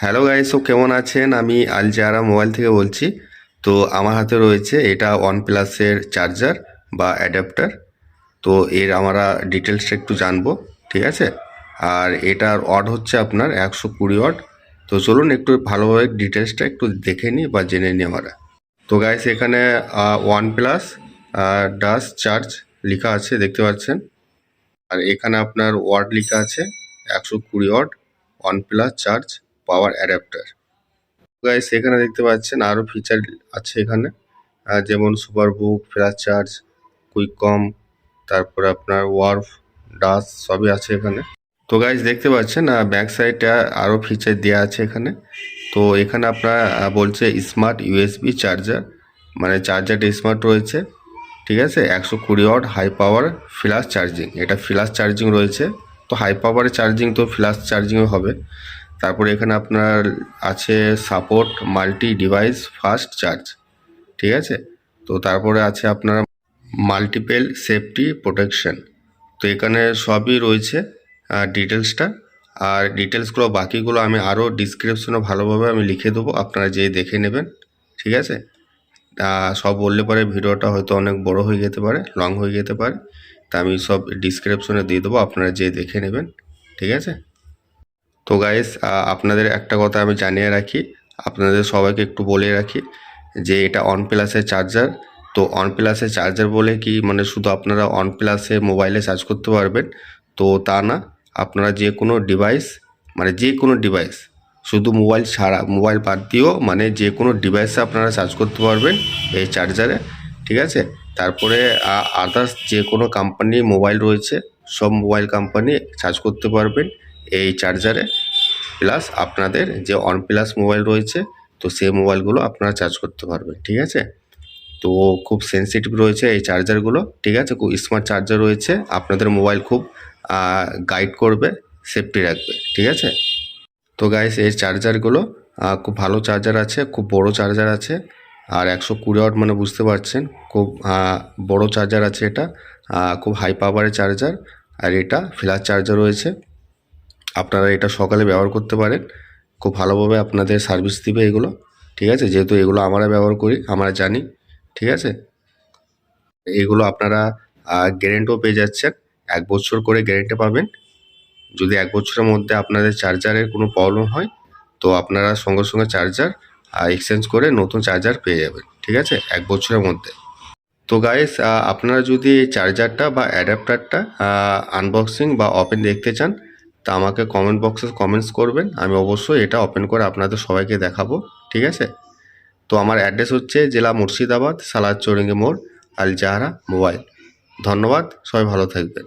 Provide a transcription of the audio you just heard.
Hello guys, কেমন আছেন? আমি আল জারা মোবাইল থেকে বলছি। তো আমার হাতে রয়েছে এটা OnePlus-এর চার্জার বা অ্যাডাপ্টার। তো এর আমরা ডিটেলসটা একটু জানবো, ঠিক আছে? আর এটার ওয়াট হচ্ছে আপনার 120 ওয়াট। তো চলুন একটু ভালোভাবে ডিটেলসটা একটু দেখে নিই বা জেনে নিই আমরা। তো গাইস, এখানে OnePlus ডাস চার্জ লেখা আছে, দেখতে পাচ্ছেন। আর এখানে আপনার ওয়াট লেখা আছে 120 watt OnePlus charge power adapter. Guys, এখানে দেখতে পাচ্ছেন আরো ফিচার আছে এখানে, যেমন SUPERVOOC, flash charge, quick কম, তারপরে আপনার ওয়ার্ফ, ডাস সবই আছে এখানে। তো গাইস, দেখতে পাচ্ছেন ব্যাক সাইডে আরো ফিচার দেওয়া আছে এখানে। তো এখানে আপনার বলছে স্মার্ট ইউএসবি চার্জার, মানে চার্জারটা স্মার্ট রয়েছে, ঠিক আছে। 120 watt high power flash charging, এটা ফ্ল্যাশ চার্জিং রয়েছে। তো হাই পাওয়ারের চার্জিং তো ফ্ল্যাশ চার্জিংও হবে। তারপরে এখানে আপনার আছে support multi device fast charge, ঠিক আছে। তো তারপরে আছে আপনার মাল্টিপল সেফটি প্রোটেকশন। তো এখানে সবই রয়েছে ডিটেলসটা। আর ডিটেলসগুলো বাকিগুলো আমি আরও ডিসক্রিপশনে ভালোভাবে আমি লিখে দেবো, আপনারা যেয়ে দেখে নেবেন, ঠিক আছে। সব বললে পরে ভিডিওটা হয়তো অনেক বড় হয়ে যেতে পারে, লং হয়ে যেতে পারে। তা আমি সব ডিসক্রিপশনে দিয়ে দেবো, আপনারা যেয়ে দেখে নেবেন, ঠিক আছে। তো গাইস, আপনাদের একটা কথা আমি জানিয়ে রাখি, আপনাদের সবাইকে একটু বলে রাখি যে এটা OnePlus-এর চার্জার। তো OnePlus-এর চার্জার বলে কি মানে শুধু আপনারা OnePlus-এ মোবাইলে চার্জ করতে পারবেন তো তা না। আপনারা যে কোনো ডিভাইস, মানে যে কোনো ডিভাইস, শুধু মোবাইল ছাড়া, মোবাইল বাদ দিয়েও মানে যে কোনো ডিভাইসে আপনারা চার্জ করতে পারবেন এই চার্জারে, ঠিক আছে। তারপরে আদার্স যে কোনো কোম্পানি মোবাইল রয়েছে, সব মোবাইল কোম্পানি চার্জ করতে পারবেন এই চার্জারে। প্লাস আপনাদের যে OnePlus মোবাইল রয়েছে, তো সেই মোবাইলগুলো আপনারা চার্জ করতে পারবেন, ঠিক আছে। তো খুব সেনসিটিভ রয়েছে এই চার্জারগুলো, ঠিক আছে। খুব স্মার্ট চার্জার রয়েছে, আপনাদের মোবাইল খুব গাইড করবে, সেফটি রাখবে, ঠিক আছে। তো গাইস, এই চার্জারগুলো খুব ভালো চার্জার আছে, খুব বড় চার্জার আছে। আর 120 ওয়াট মানে বুঝতে পারছেন, খুব বড় চার্জার আছে এটা, খুব হাই পাওয়ারের চার্জার। আর এটা ফ্ল্যাশ চার্জার রয়েছে, আপনারা এটা সকালে ব্যবহার করতে পারেন, খুব ভালোভাবে আপনাদের সার্ভিস দিবে এগুলো, ঠিক আছে। যেহেতু এগুলো আমরা ব্যবহার করি, আমরা জানি, ঠিক আছে। এগুলো আপনারা গ্যারেন্টিও পেয়ে যাচ্ছেন, 1 বছর করে গ্যারেন্টি পাবেন। যদি 1 বছরের মধ্যে আপনাদের চার্জারের কোনো প্রবলেম হয় তো আপনারা সঙ্গে সঙ্গে চার্জার এক্সচেঞ্জ করে নতুন চার্জার পেয়ে যাবেন, ঠিক আছে, 1 বছরের মধ্যে। তো গাইস, আপনারা যদি এই চার্জারটা বা অ্যাডাপ্টারটা আনবক্সিং বা ওপেন দেখতে চান তা আমাকে কমেন্ট বক্সে কমেন্টস করবেন, আমি অবশ্যই এটা ওপেন করে আপনাদের সবাইকে দেখাবো, ঠিক আছে। তো আমার অ্যাড্রেস হচ্ছে জেলা মুর্শিদাবাদ, সালাদ চৌরঙ্গি মোড়, আল জাহরা মোবাইল। ধন্যবাদ, সবাই ভালো থাকবেন।